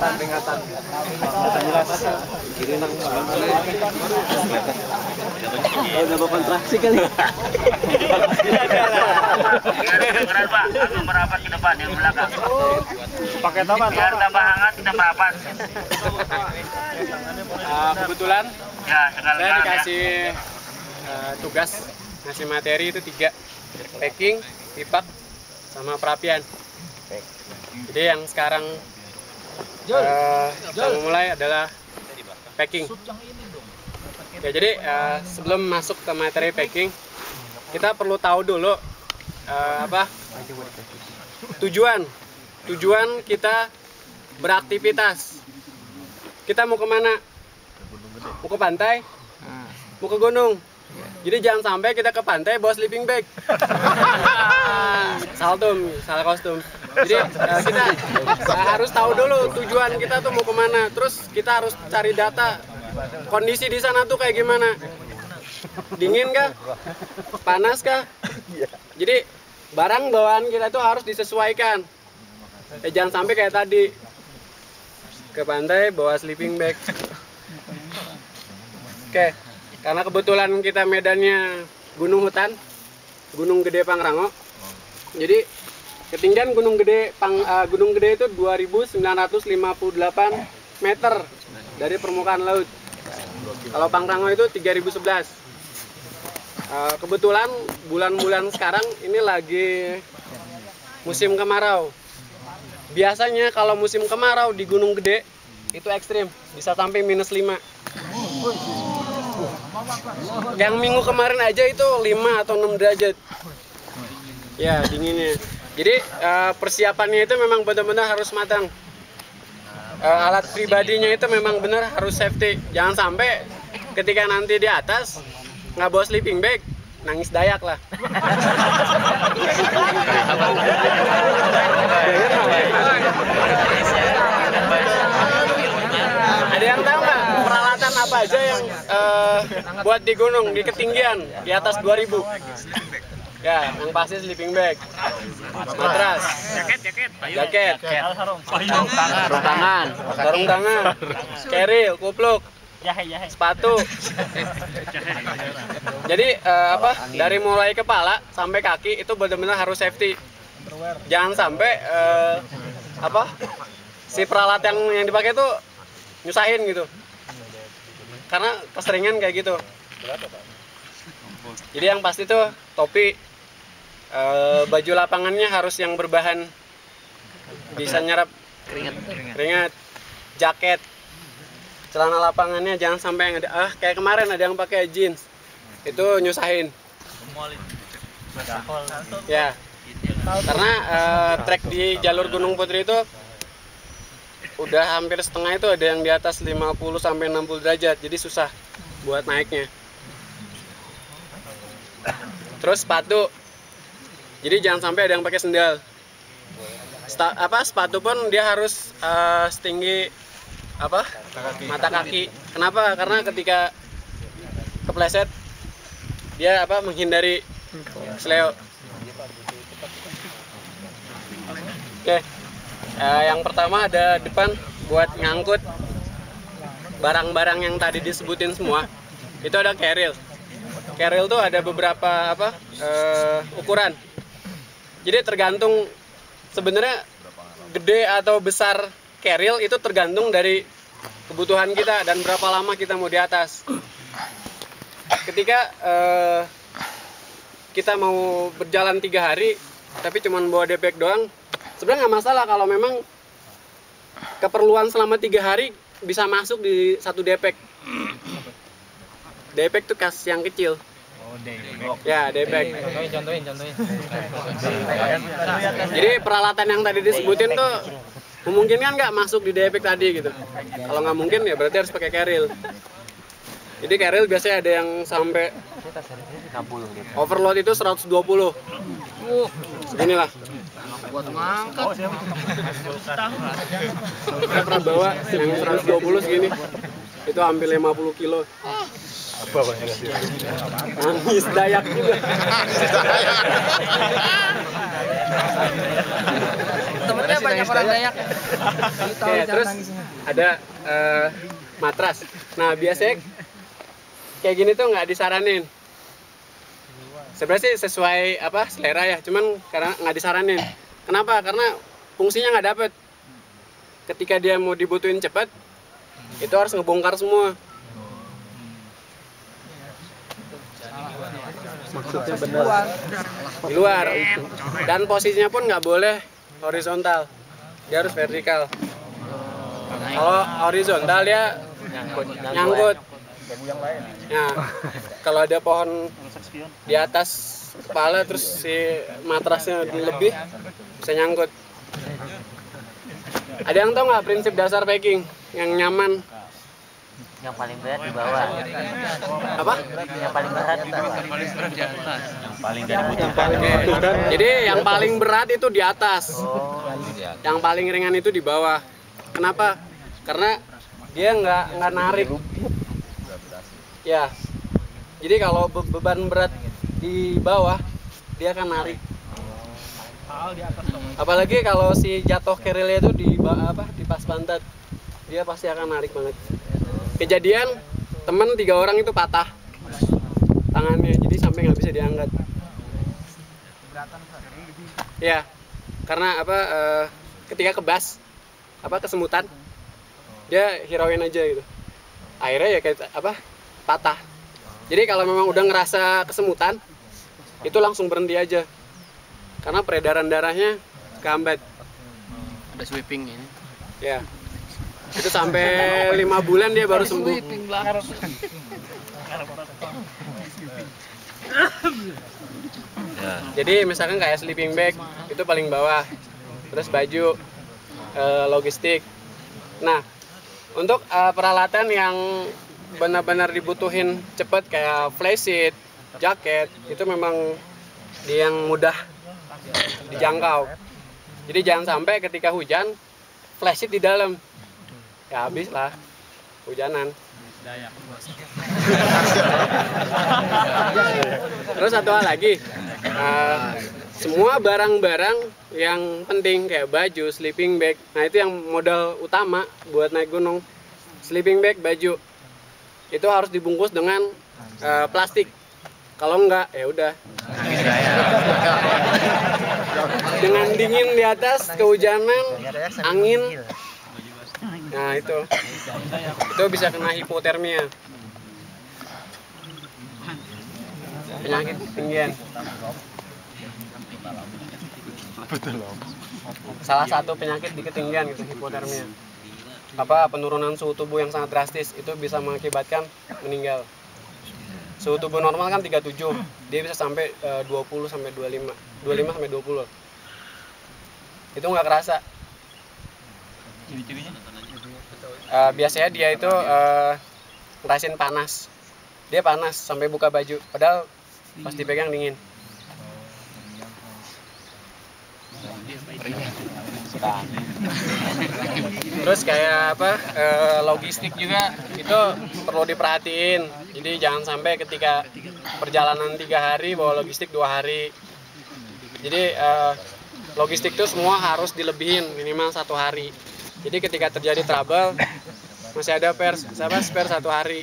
Peringatan jelas. Kiri nang udah kontraksi kali. Berat Pak, langsung merapat ke depan yang belakang. Pakai tomat. Biar tambah hangat kita merapat. Kebetulan Ya, sekali saya dikasih tugas ngasih materi itu 3, packing, pipak, sama perapian. Jadi yang sekarang kita mulai adalah packing. Ya, jadi sebelum masuk ke materi packing, kita perlu tahu dulu tujuan kita beraktivitas. Kita mau kemana? Mau ke pantai? Mau ke gunung? Jadi jangan sampai kita ke pantai bawa sleeping bag. Salah kostum. Jadi kita harus tahu dulu tujuan kita tuh mau kemana. Terus kita harus cari data kondisi di sana tuh kayak gimana. Dingin kah? Panas kah? Jadi barang bawaan kita tuh harus disesuaikan. Jangan sampai kayak tadi ke pantai bawa sleeping bag. Oke, karena kebetulan kita medannya gunung hutan, Gunung Gede Pangrango. Jadi ketinggian Gunung Gede itu 2.958 meter dari permukaan laut. Kalau Pangrango itu 3.011. Kebetulan bulan-bulan sekarang ini lagi musim kemarau. Biasanya kalau musim kemarau di Gunung Gede itu ekstrim, bisa sampai -5. Yang minggu kemarin aja itu 5 atau 6 derajat. Ya, dinginnya. Jadi persiapannya itu memang benar-benar harus matang. Alat pribadinya itu memang benar harus safety. Jangan sampai ketika nanti di atas nggak bawa sleeping bag, nangis dayak lah. Ada yang tahu nggak peralatan apa aja yang buat di gunung, di ketinggian di atas 2000? Ya, yang pasti sleeping bag, matras, jaket, sarung tangan, keril, kupluk, sepatu. Jadi dari mulai kepala sampai kaki itu benar-benar harus safety. Jangan sampai si peralatan yang dipakai itu nyusahin gitu. Karena keseringan kayak gitu. Jadi yang pasti tuh topi, baju lapangannya harus yang berbahan bisa nyerap keringat, jaket, celana lapangannya jangan sampai yang ada kayak kemarin ada yang pakai jeans, itu nyusahin. Ya, karena trek di jalur Gunung Putri itu udah hampir setengah itu ada yang di atas 50 sampai 60 derajat, jadi susah buat naiknya. Terus sepatu, jadi jangan sampai ada yang pakai sendal. Sepatu pun dia harus setinggi mata kaki. Kenapa? Karena ketika kepleset dia menghindari sleo. Oke. Yang pertama ada depan buat ngangkut barang-barang yang tadi disebutin semua. Itu ada carrier. Carrier tuh ada beberapa ukuran. Jadi tergantung sebenarnya gede atau besar carrier itu tergantung dari kebutuhan kita dan berapa lama kita mau di atas. Ketika kita mau berjalan 3 hari tapi cuma bawa depek doang, sebenarnya nggak masalah kalau memang keperluan selama 3 hari bisa masuk di 1 depek. Depek tuh kas yang kecil. Ya, depek. Contohin. Jadi peralatan yang tadi disebutin tuh memungkinkan nggak masuk di depek tadi gitu. Kalau nggak mungkin ya berarti harus pakai carrier. Jadi carrier biasanya ada yang sampai overload itu 120. Seginilah. Buat ngangkat. Saya pernah bawa yang 120 segini. Itu hampir 50 kilo. Nangis Dayak juga. Temennya banyak orang Dayak. Oke, terus ada matras. Nah, biasanya kayak gini tuh nggak disaranin. Sebenarnya sih sesuai selera ya, cuman karena nggak disaranin. Kenapa? Karena fungsinya nggak dapet. Ketika dia mau dibutuhin cepat, itu harus ngebongkar semua. Maksudnya benar. Di luar. Dan posisinya pun nggak boleh horizontal. Dia harus vertikal. Kalau horizontal dia nyangkut. Nah, kalau ada pohon di atas kepala terus si matrasnya lebih bisa nyangkut. Ada yang tahu nggak prinsip dasar packing yang nyaman? Yang paling berat di bawah. Apa? Yang paling berat di bawah. Jadi yang paling berat itu di atas. Yang paling ringan itu di bawah. Kenapa? Karena dia nggak narik. Ya. Jadi kalau beban berat di bawah, dia akan narik. Apalagi kalau si jatuh kerilnya itu di pas pantat, dia pasti akan narik banget. Kejadian temen 3 orang itu patah tangannya, jadi sampai nggak bisa diangkat. Ya, karena ketika kebas, kesemutan, dia hirauin aja gitu. Akhirnya ya kayak patah. Jadi kalau memang udah ngerasa kesemutan, itu langsung berhenti aja. Karena peredaran darahnya kehambat. Ada sweeping ini. Ya. Itu sampai 5 bulan dia baru sembuh. Jadi misalkan kayak sleeping bag itu paling bawah. Terus baju, logistik. Nah, untuk peralatan yang benar-benar dibutuhin cepet kayak flysheet, jaket, itu memang yang mudah dijangkau. Jadi jangan sampai ketika hujan flysheet di dalam, ya habis lah hujanan. Terus satu hal lagi, semua barang-barang yang penting kayak baju, sleeping bag, nah itu yang modal utama buat naik gunung. Sleeping bag, baju itu harus dibungkus dengan plastik. Kalau enggak, ya udah. Dengan dingin di atas, kehujanan, angin, nah itu bisa kena hipotermia, penyakit ketinggian. Salah satu penyakit di ketinggian itu hipotermia. Penurunan suhu tubuh yang sangat drastis itu bisa mengakibatkan meninggal. Suhu tubuh normal kan 37, dia bisa sampai 20 sampai 25 sampai 20. Itu nggak kerasa. Biasanya dia itu ngerasain panas. Dia panas sampai buka baju, padahal pas dipegang dingin. Terus kayak logistik juga itu perlu diperhatiin. Jadi jangan sampai ketika perjalanan 3 hari bawa logistik 2 hari. Jadi logistik itu semua harus dilebihin minimal 1 hari. Jadi ketika terjadi trouble masih ada spare 1 hari.